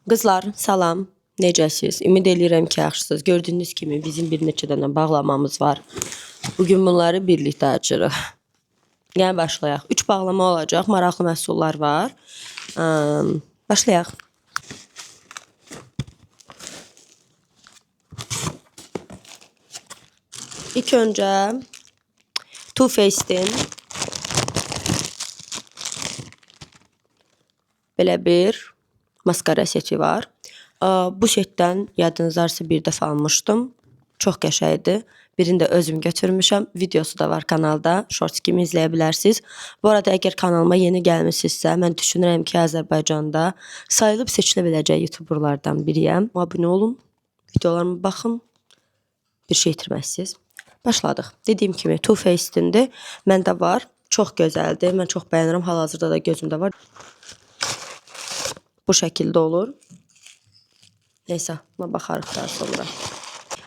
Qızlar, salam. Necəsiz? Ümid eləyirəm ki, yaxşısınız. Gördüyünüz kimi bizim bir neçə dənə bağlamamız var. Bugün bunları birlikdə açırıq. Yəni başlayaq. 3 bağlama olacaq. Maraqlı məhsullar var. Başlayaq. İlk öncə Too Faced'in belə bir maskara seti var. Bu setdən yadınızlarsa bir dəfə almışdım. Çox qəşəngdir. Birini də özüm götürmüşəm. Videosu da var kanalda. Shorts kimi izləyə bilərsiniz. Bu arada əgər kanalıma yeni gəlmisinizsə, mən düşünürəm ki, Azərbaycanda sayılıb seçilə biləcək youtuberlardan biriyəm. Abunə olun, videolarıma baxın. Bir şey itirməzsiniz. Başladıq. Dediyim kimi Too Faced'indir. Məndə var. Çox gözəldir. Mən çox bəyənirəm. Hal-hazırda da gözümdə var. Bu şəkildə olur. Neysə, buna baxarıq daha sonra.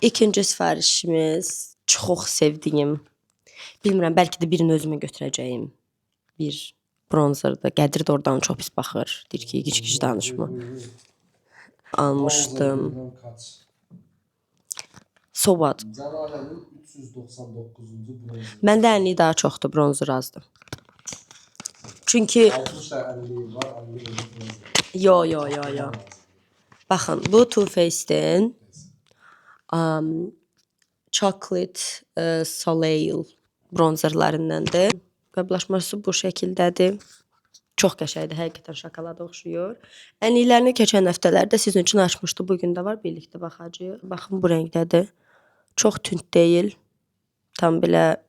İkinci sifarişimiz çox sevdiyim. Bilmirəm, bəlkə də birini özümə götürəcəyim. Bir bronzerdir. Qədir də oradan çox pis baxır. Deyir ki, gic-gic danışma. Almışdım. So what? Zaralənin 399-cu bronzer. Məndə 50 daha çoxdur, bronzer azdır. Çünki 60-50 var, 50 bronzer. yo. Baxın, bu Too Faced'in Chocolate Soleil bronzerlarındandır. Qablaşması bu şəkildədir. Çox qəşəngdir, həqiqətən şokolada oxşuyur. Ənliklərini keçən həftələrdə sizin üçün açmışdı. Bugün də var, birlikdə baxacağıq. Baxın, bu rəngdədir. Çox tünd deyil. Tam belə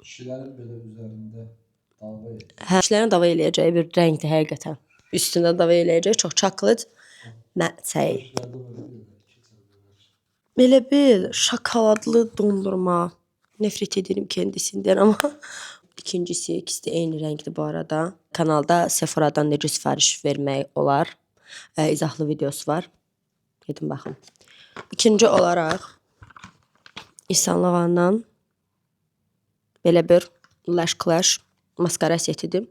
Kişilərin belə üzərində dava edir. kişilərin dava eləyəcəyi bir rəngdir həqiqətən. Üstündə dava eləyəcək çox chocolate mətsəy. Belə bir şokoladlı dondurma. Nefret edirəm kendisindən, amma ikincisi, ikisi də eyni rəngdir bu arada. Kanalda Sephora'dan necə sifariş vermək olar. İzahlı videosu var. Gedin baxın. İkinci olaraq Yves Saint Laurent'dan belə bir Lash Clash maskara setidir.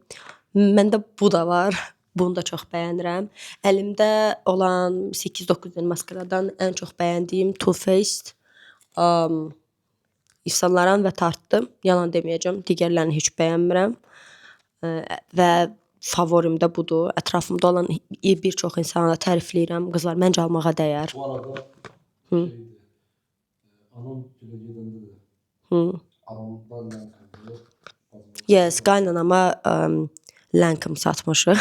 Məndə bu da var. Bunu da çox bəyənirəm. Əlimdə olan 8-9 dənə maskaradan ən çox bəyəndiyim Too Faced, Yves Saint Laurent və Tarte'dır. Yalan deməyəcəm, digərlərini heç bəyənmirəm. Və favorim də budur. Ətrafımda olan bir çox insana tərifləyirəm. Qızlar, məncə almağa dəyər. Bu arada şeydir, anam gülə gedəndə də anamdan Lancome. Yes, qaynanama Lancome satmışıq.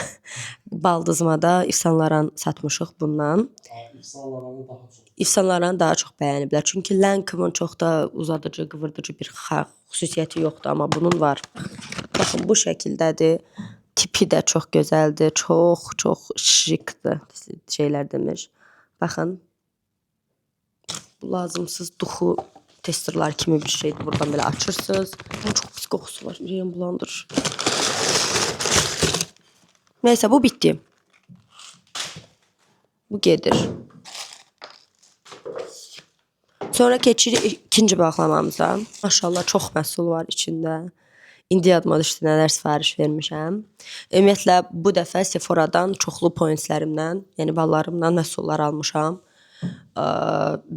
Baldızıma da Yves Saint Laurent satmışıq bundan. Yves Saint Laurent'ı daha çox. Yves Saint Laurent daha çox bəyəniblər. Çünki Lancome'un çox da uzadıcı, qıvırdıcı bir xüsusiyyəti yoxdur, amma bunun var. Baxın, bu şəkildədir. Tipi də çox gözəldir. Çox şikdir. Şeylər demiş. Baxın. Bu lazımsız duxu testerlar kimi bir şeydir. Buradan belə açırsınız. Çox pis qoxusu var. Ürəyim bulandırır. Neysə, bu bitdi. Bu gedir. Sonra keçirik ikinci bağlamamıza. Maşallah, çox məhsul var içində. İndi yadıma düşdü nələr sifariş vermişəm. Ümumiyyətlə, bu dəfə Sephora'dan çoxlu pointslərimdən, yəni ballarımdan məhsullar almışam.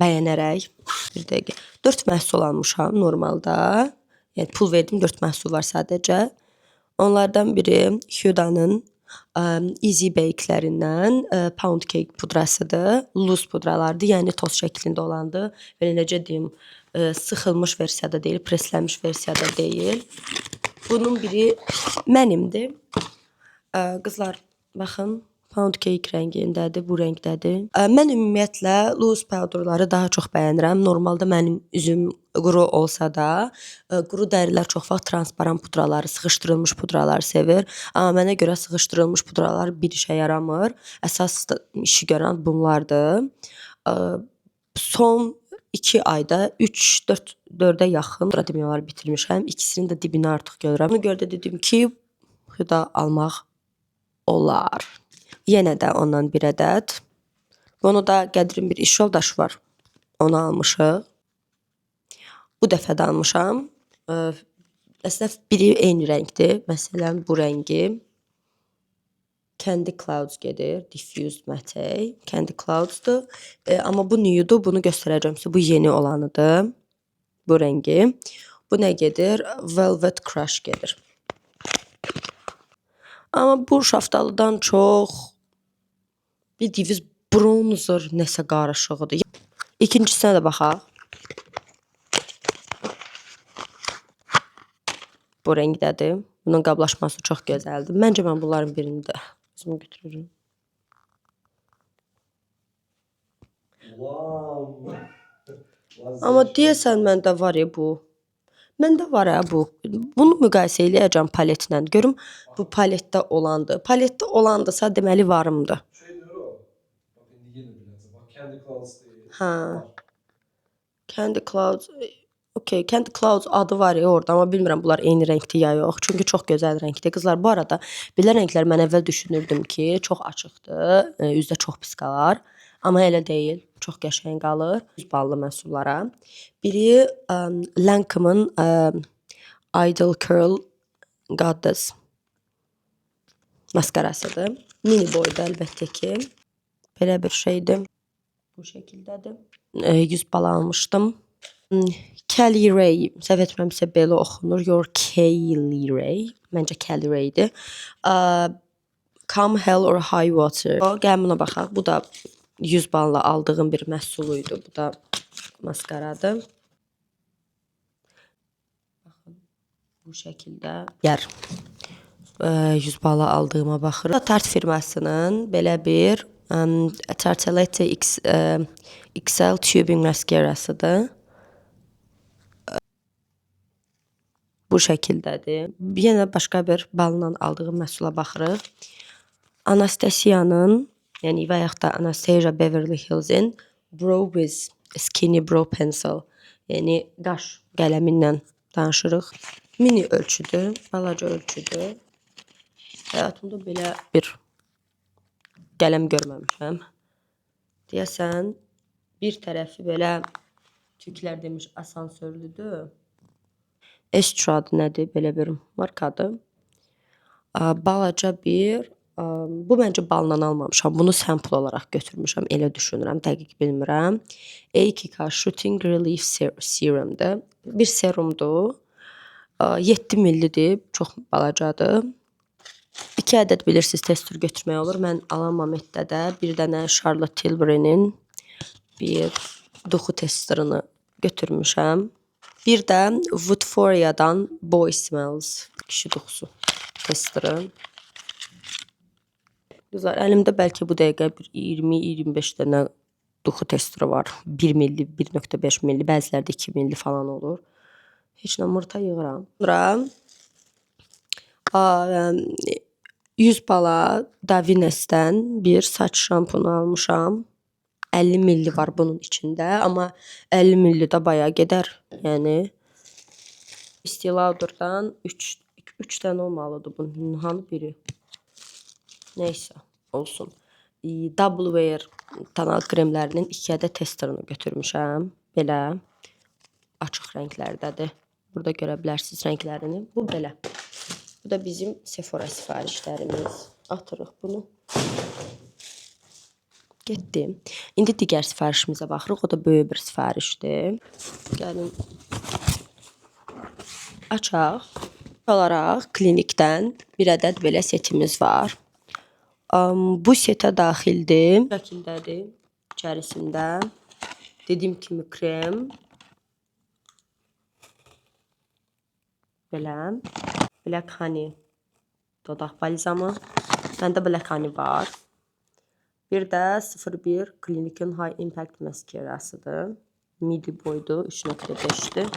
Bəyənərək. Bir dəqiqə. 4 məhsul almışam normalda. Yəni pul verdim, 4 məhsul var sadəcə. Onlardan biri Huda'nın Easy Bake'lərindən Pound Cake pudrasıdır. Loose pudralardır, yəni toz şəklində olandır. Belə necə deyim, sıxılmış versiyada deyil, preslənmiş versiyada deyil. Bunun biri mənimdir. Qızlar, baxın. Pound Cake rəngindədir, bu rəngdədir. Mən ümumiyyətlə loose powderları daha çox bəyənirəm. Normalda mənim üzüm quru olsa da, quru dərilər çox vaxt transparan pudraları, sıxışdırılmış pudraları sevir. Amma mənə görə sıxışdırılmış pudralar bir işə yaramır. Əsas işi görən bunlardır. Son 2 ayda 3-4-ə yaxın pudra demək olar bitirmişəm. İkisinin də dibini artıq görürəm. Buna görə də dedim ki, Huda almaq olar. Yenə də ondan bir ədəd. Bunu da Qədirin bir iş yoldaşı var. Onu almışıq. Bu dəfə də almışam. Əslində biri eyni rəngdir. Məsələn, bu rəngi. Candy Clouds gedir. Diffused Matte. Candy Clouds'dur. Amma bu nude'dur. Bunu göstərəcəm sizə. Bu yeni olanıdır. Bu rəngi. Bu nə gedir? Velvet Crush gedir. Amma bu şaftalıdan çox bildiyiniz bronzer nəsə qarışığıdır. İkincisinə də baxaq. Bu rəngdədir. Bunun qablaşması çox gözəldir. Məncə mən bunların birini də özümə götürürüm. Wow. Amma deyəsən məndə var ya bu. Məndə var ya bu. Bunu müqayisə eləyəcəm paletlə. Görüm bu paletdə olandı. Paletdə olandısa deməli varımdı. Şeydir o. Bak indi yeni biləcəm. Bak Candy Clouds deyil. Ha. Candy Clouds. Okay, Candy Clouds adı var ya orada, amma bilmirəm bunlar eyni rəngdir ya yox. Çünki çox gözəl rəngdir. Qızlar, bu arada belə rənglər mən əvvəl düşünürdüm ki, çox açıqdır, üzdə çox pis qalar. Amma elə deyil. Çox qəşəng qalır. 100 ballı məhsullara. Biri Lancome'ın Idol Curl Goddess maskarasıdır. Mini boyda əlbəttə ki. Belə bir şeydir. Bu şəkildədir. 100 bal almışdım. Kelly Ray, səhv etməmsə belə oxunur. Your Kelly Ray. Məncə Kelly Ray'dir. Come Hell or High Water. Gəlin buna baxaq. Bu da 100 balla aldığım bir məhsuluydu. Bu da maskaradır. Baxın. Bu şəkildə. 100 balla aldığıma baxırıq. Tarte firmasının belə bir Tartelette XL Tubing maskarasıdır. Bu şəkildədir. Yenə başqa bir balla aldığım məhsula baxırıq. Anastasia'nın, yəni və yaxud da Anastasia Beverly Hills'in Brow Wiz Skinny Brow Pencil, yəni qaş qələmindən danışırıq. Mini ölçüdür, balaca ölçüdür. Həyatımda belə bir qələm görməmişəm. Deyəsən, bir tərəfi belə Türklər demiş asansörlüdür. Estrad nədir? Belə bir markadır. Balaca bir, bu məncə balla almamışam. Bunu sample olaraq götürmüşəm. Elə düşünürəm, dəqiq bilmirəm. A2K Shooting Relief Serumdur. Bir serumdur. 7 millidir. Çox balacadır. 2 ədəd bilirsiniz tester götürmək olur. Mən alamam etdədə. Bir dənə Charlotte Tilbury'nin bir duxu testerını götürmüşəm. Bir də Woodforia'dan Boy Smells kişi duxusu testeri. Güzel. Əlimdə bəlkə bu dəqiqə 20-25 dənə duxu testeri var. 1 milli, 1.5 milli, bəzilərdə 2 milli falan olur. Heç nə mırta yığıram. Sonra 100 bala Davines'dən bir saç şampunu almışam. 50 milli var bunun içində, amma 50 milli də bayağı gedər. Yəni Estee Lauder'dan 3 dənə olmalıdır bunun. Hanı biri? Neysə, olsun. Double Wear tonal kremlərinin 2 ədəd testerini götürmüşəm. Belə açıq rənglərdədir. Burada görə bilərsiniz rənglərini. Bu belə. Bu da bizim Sephora sifarişlərimiz. Atırıq bunu. Getdi. İndi digər sifarişimizə baxırıq. O da böyük bir sifarişdir. Gəlin açaq. Olaraq klinikdən bir ədəd belə setimiz var. Bu setə daxildir. Bu şəkildədir. İçərisində dediyim kimi krem. Belə. Black Honey dodaq balzamı. Məndə Black Honey var. Bir də 01 Clinic'in High Impact maskarasıdır. Midi boydu, 3.5'dir.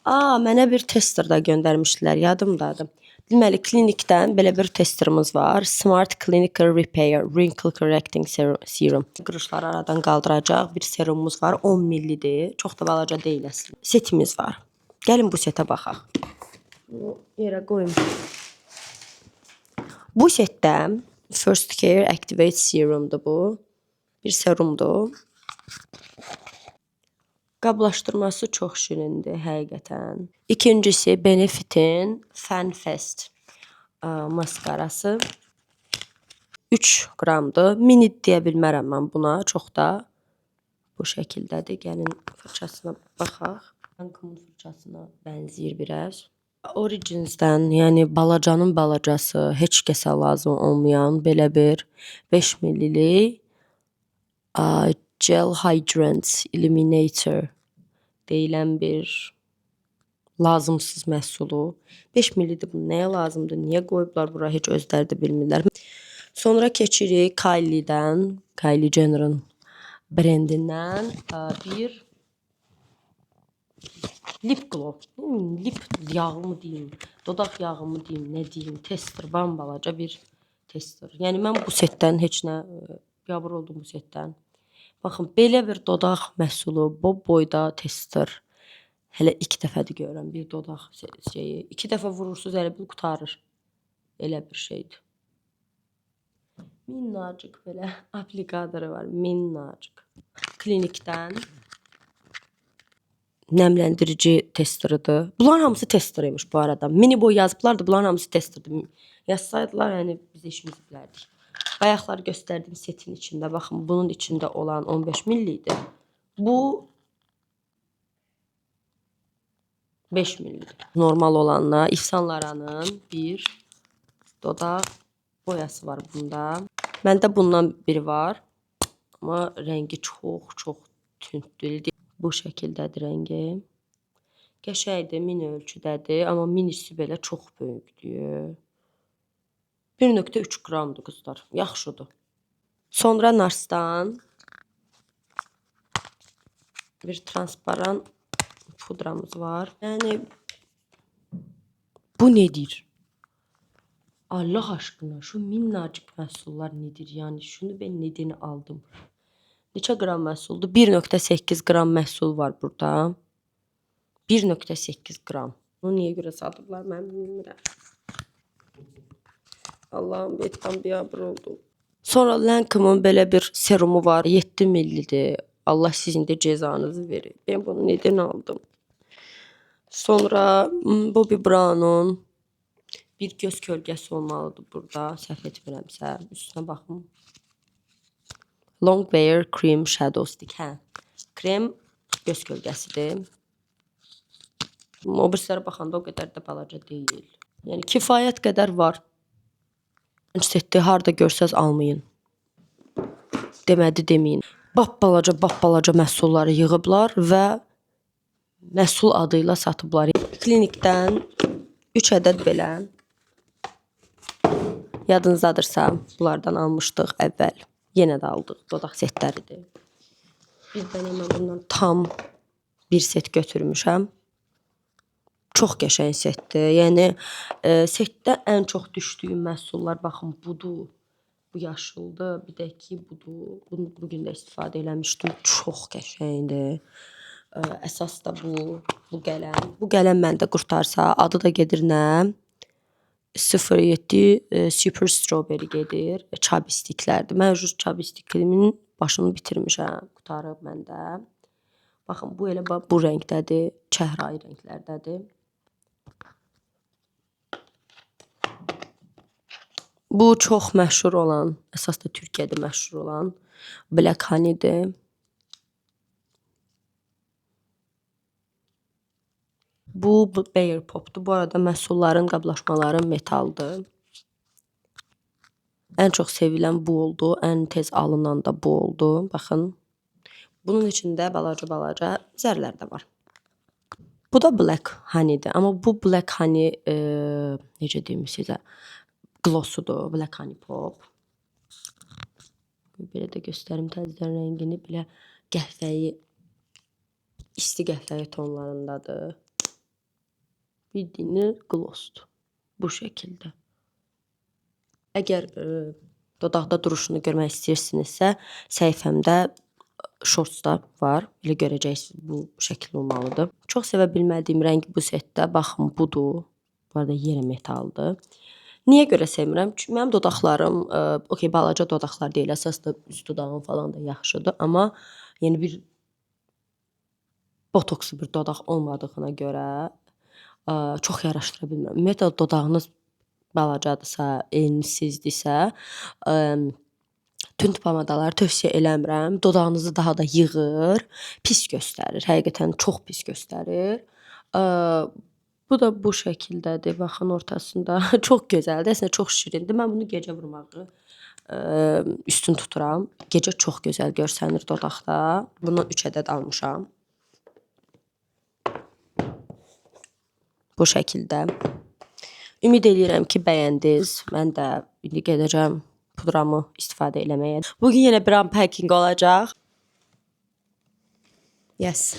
Mənə bir tester da göndərmişdilər, yadımdadır. Deməli, klinikdən belə bir testerimiz var. Smart Clinical Repair Wrinkle Correcting Serum. Qırışları aradan qaldıracaq bir serumumuz var. 10 millidir. Çox da balaca deyil əslində. Setimiz var. Gəlin bu setə baxaq. Yerə qoyum. Bu setdə First Care Activate Serumdur bu. Bir serumdur. Qablaşdırması çox şirindir həqiqətən. İkincisi Benefit'in Fan Fest maskarası 3 qramdır. Mini deyə bilmərəm mən buna, çox da bu şəkildədir. Gəlin fırçasına baxaq. Lancome fırçasına bənzəyir biraz. Origins'dən, yəni balacanın balacası, heç kəsə lazım olmayan belə bir 5 ml Gel Hydrant Illuminator deyilən bir lazımsız məhsulu. 5 ml-dir bu nəyə lazımdır? Niyə qoyublar bura? Heç özləri də bilmirlər. Sonra keçirik Kylie'dən, Kylie Jenner'ın brendindən bir lip gloss. Lip yağı mı deyim, dodaq yağı mı deyim, nə deyim, tester, bambalaca bir tester. Yəni mən bu setdən heç nə biabır oldum bu setdən. Baxın, belə bir dodaq məhsulu, bu boyda tester. Hələ ilk dəfədir görürəm bir dodaq şeyi. 2 dəfə vurursunuz, elə bil qurtarır. Elə bir şeydir. Minnacık belə aplikatoru var, minnacık. Klinikdən nəmləndirici testeridir. Bunların hamısı testeriymiş bu arada. Mini boy yazıblar da bunların hamısı testerdir. Yazsaydılar, yəni biz işimizi bilərdik. Bayaqlar göstərdiyim setin içində, baxın, bunun içində olan 15 ml idi. Bu 5 ml. Normal olanla İfsan Laranın bir dodaq boyası var bunda. Məndə bundan biri var. Amma rəngi çox tündür. Bu şəkildədir rəngi. Qəşəngdir, mini ölçüdədir. Amma minisi belə çox böyükdür. 1.3 qramdır qızlar. Yaxşıdır. Sonra Nars'dan bir transparan pudramız var. Yəni bu nedir? Allah aşkına şu minnacık məhsullar nedir? Yəni şunu ben nedeni aldım? Neçə qram məhsuldur? 1.8 qram məhsul var burada. 1.8 qram. Bunu niyə görə satıblar mən bilmirəm. Allah'ım betdən biabır oldu. Sonra Lancome'un belə bir serumu var. 7 ml-dir. Allah sizin də cezanızı verir. Ben bunu neden aldım? Sonra Bobbi Brown'un bir göz kölgəsi olmalıdır burada. Səhv etmirəmsə. Üstünə baxın. Longwear Cream Shadow Stick. Hə. Krem göz kölgəsidir. O birislərə baxanda o qədər də balaca deyil. Yəni kifayət qədər var. Setdə harda görsəz almayın. Demədi deməyin. Balaca məhsulları yığıblar və məhsul adıyla satıblar. Klinikdən 3 ədəd belə. Yadınızdadırsa bunlardan almışdıq əvvəl. Yenə də aldıq. Dodaq setləridir. Bir dənə mən bundan tam bir set götürmüşəm. Çox qəşəng setdir. Yəni setdə ən çox düşdüyüm məhsullar baxın budur. Bu yaşıldır, bir də ki budur. Bunu bugün də istifadə eləmişdim. Çox qəşəngdir. Əsas da bu qələm. Bu qələm məndə qurtarsa, adı da gedir nə? 07 Super Strawberry gedir. Chapsticklərdir. Mən chapstickimin başını bitirmişəm. Qutarıb məndə. Baxın, bu elə bu rəngdədir. Çəhrayı rənglərdədir. Bu çox məşhur olan, əsas da Türkiyədə məşhur olan Black Honey-dir. Bu Bear Pop'dur. Bu arada məhsulların qablaşmaları metaldır. Ən çox sevilən bu oldu. Ən tez alınan da bu oldu. Baxın. Bunun içində balaca zərlər də var. Bu da Black Honey-dir. Amma bu Black Honey necə deyim sizə? Glossudur. Black Honey Pop. Belə də göstərim təzədən rəngini. Belə qəhvəyi, isti qəhvəyi tonlarındadır. Bildiğiniz glossdur. Bu şəkildə. Əgər dodaqda duruşunu görmək istəyirsinizsə, səhifəmdə shortsda var. Elə görəcəksiniz bu şəkil olmalıdır. Çox sevə bilmədiyim rəng bu setdə. Baxın, budur. Bu arada yenə metaldır. Niyə görə sevmirəm? Çünki mənim dodaqlarım, okey, balaca dodaqlar deyil. Əsasda üst dodağım falan da yaxşıdır. Amma yəni bir botokslu bir dodaq olmadığına görə çox yaraşdıra bilmirəm. Ümumiyyətlə dodağınız balacadırsa, ensizdirsə, tünd pomadaları tövsiyə eləmirəm. Dodağınızı daha da yığır, pis göstərir. Həqiqətən çox pis göstərir. Bu da bu şəkildədir. Baxın ortasında. Çox gözəldir. Əslində çox şirindir. Mən bunu gecə vurmağı üstün tuturam. Gecə çox gözəl görsənir dodaqda. Bundan 3 ədəd almışam. Bu şəkildə. Ümid edirəm ki, bəyəndiniz. Mən də indi gedəcəm pudramı istifadə eləməyə. Bugün yenə bir unpacking olacaq. Yes.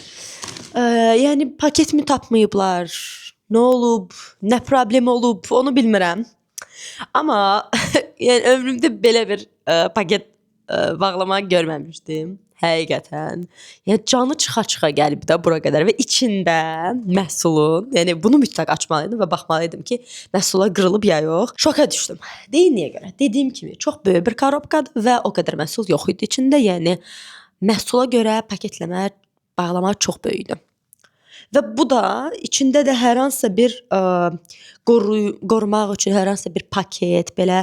Yəni paketimi tapmayıblar. Nə olub, nə problem olub, onu bilmirəm. Amma yəni ömrümdə belə bir paket bağlama görməmişdim. Həqiqətən. Yəni canı çıxa-çıxa gəlib də bura qədər və içində məhsulun, yəni bunu mütləq açmalıydım və baxmalıydım ki, məhsula qırılıb ya yox. Şoka düşdüm. Deyin niyə görə? Dediyim kimi, çox böyük bir korobkadır və o qədər məhsul yox idi içində. Yəni məhsula görə paketləmə, bağlama çox böyükdür. Və bu da içində də hər hansısa bir qorumaq üçün hər hansısa bir paket, belə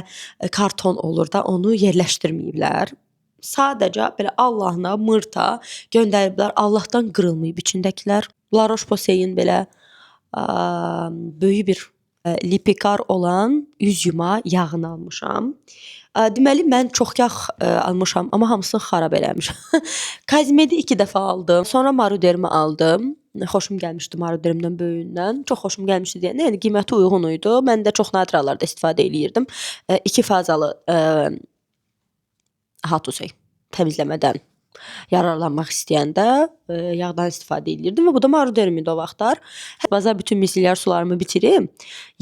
karton olur da, onu yerləşdirməyiblər. Sadəcə belə Allahına, mırta göndəriblər. Allahdan qırılmayıb içindəkilər. La Roche-Posay'in belə böyük bir lipikar olan üz yuma yağını almışam. Deməli mən çox yağ almışam, amma hamısını xarab eləmişəm. Kazmedi 2 dəfə aldım. Sonra Marudermi aldım. Xoşum gəlmişdi Maruderimdən böyüyündən. Çox xoşum gəlmişdi deyəndə, yəni qiyməti uyğun idi. Mən də çox nadir hallarda istifadə eləyirdim. 2 fazalı Hatusey təmizləmədən yararlanmaq istəyəndə yağdan istifadə edirdim və bu da Marudermi idi o vaxtlar. Bazar bütün misillər sularımı bitirim.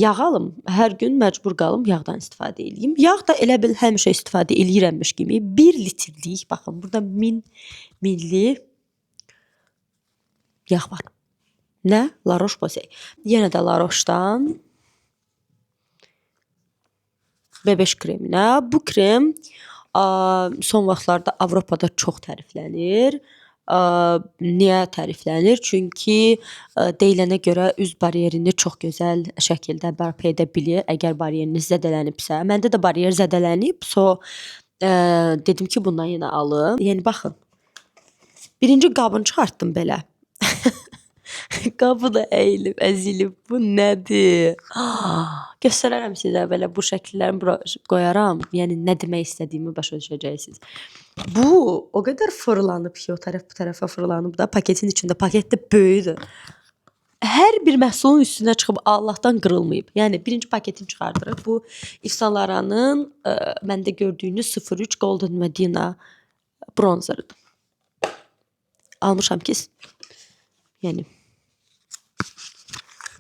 Yağ alım, hər gün məcbur qalım yağdan istifadə eləyim. Yağ da elə bil həmişə istifadə eləyirəmmiş kimi 1 litrlik, baxın burada 1000 milli yağ var. Nə? La Roche-Posay. Yenə də La Roche-dan B5 kreminə. Bu krem son vaxtlarda Avropada çox təriflənir. Niyə təriflənir? Çünki deyilənə görə üz baryerini çox gözəl şəkildə bərpa edə bilir. Əgər bariyeriniz zədələnibsə, məndə də bariyer zədələnib. Dedim ki, bundan yenə alım. Yəni baxın. Birinci qabını çıxartdım belə. Qabı da əyilib, əzilib. Bu nədir? Göstərərəm sizə belə bu şəkillərimi bura qoyaram. Yəni nə demək istədiyimi başa düşəcəksiniz. Bu o qədər fırlanıb ki, o tərəf bu tərəfə fırlanıb da paketin içində. Paket də böyükdür. Hər bir məhsulun üstünə çıxıb Allahdan qırılmayıb. Yəni birinci paketini çıxardırıq. Bu Yves Saint Laurent'ın məndə gördüyünüz 03 Golden Medina bronzeridir. Almışam ki, yəni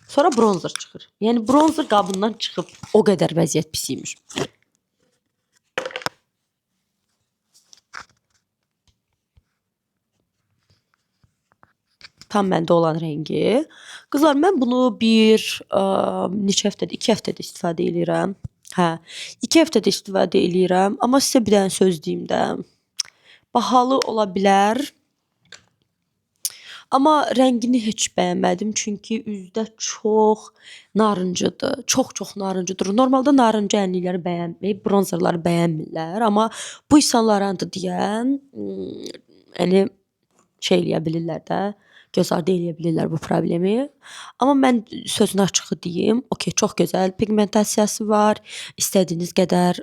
sonra bronzer çıxır. Yəni bronzer qabından çıxıb o qədər vəziyyət pis imiş. Tam məndə olan rəngi. Qızlar, mən bunu neçə həftədir? 2 həftədir istifadə eləyirəm. Hə, 2 həftədir istifadə eləyirəm. Amma sizə bir dənə söz deyim də. Bahalı ola bilər. Amma rəngini heç bəyənmədim. Çünki üzdə çox narıncıdır. Çox narıncıdır. Normalda narıncı ənlikləri bəyənməyib, bronzerları bəyənmirlər. Amma bu Yves Saint Laurent deyən, yəni şey eləyə bilirlər də, göz ardı eləyə bilirlər bu problemi. Amma mən sözünü açığı deyim, okey, çox gözəl pigmentasiyası var. İstədiyiniz qədər,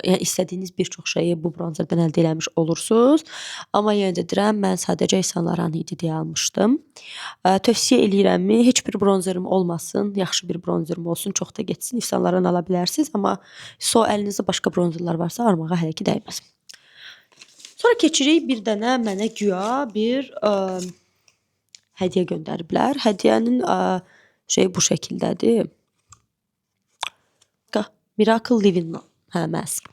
yəni istədiyiniz bir çox şeyi bu bronzerdən əldə eləmiş olursunuz. Amma yenə də deyirəm, mən sadəcə Yves Saint Laurent idi deyə almışdım. Tövsiyə eləyirəmmi? Heç bir bronzerim olmasın, yaxşı bir bronzerim olsun, çox da getsin. Yves Saint Laurent ala bilərsiniz, amma əlinizdə başqa bronzerlər varsa almağa hələ ki dəyməz. Sonra keçirik bir dənə mənə güya bir hədiyyə göndəriblər. Hədiyyənin bu şəkildədir. Miracle Living mask.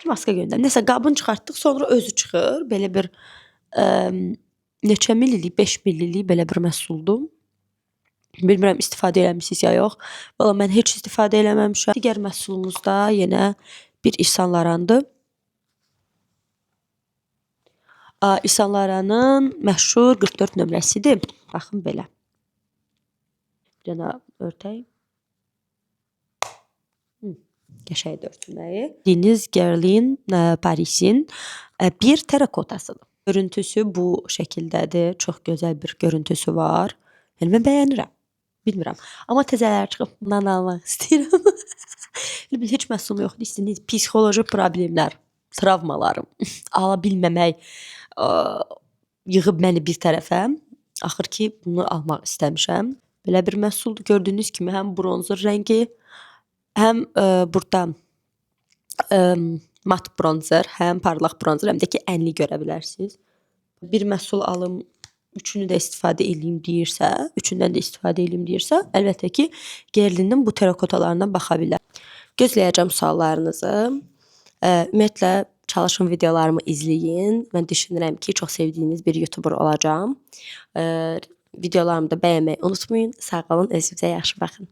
Bir maska göndər. Nəsə qabını çıxartdıq, sonra özü çıxır. Belə bir neçə millilik, 5 millilik belə bir məhsuldur. Bilmirəm istifadə eləmisiniz ya yox. Valla mən heç istifadə eləməmişəm. Digər məhsulumuz da yenə bir Yves Saint Laurent'dır. Yves Saint Laurent'ın məşhur 44 nömrəsidir. Baxın belə. Bir dənə örtək. qəşəng örtülməyi. Deniz Guerlain Parisin bir terakotasıdır. Görüntüsü bu şəkildədir. Çox gözəl bir görüntüsü var. Yəni mən bəyənirəm. Bilmirəm. Amma təzələri çıxıb bundan almaq istəyirəm. Heç məhsulum yoxdur. İstədiyiniz psixoloji problemlər, travmalarım, ala bilməmək yığıb məni bir tərəfə. Axır ki, bunu almaq istəmişəm. Belə bir məhsuldur. Gördüyünüz kimi həm bronzer rəngi, həm burada mat bronzer, həm parlaq bronzer, həm də ki, ənli görə bilərsiniz. Bir məhsul alım, üçünü də istifadə edeyim deyirsə, üçündən də istifadə edeyim deyirsə, əlbəttə ki, Guerlainin bu terakotalarına baxa bilər. Gözləyəcəm suallarınızı. Ümumiyyətlə çalışın videolarımı izləyin. Mən düşünürəm ki, çox sevdiyiniz bir YouTuber olacağam. Videolarımı da bəyənməyi unutmayın. Sağ olun, özünüzə yaxşı baxın.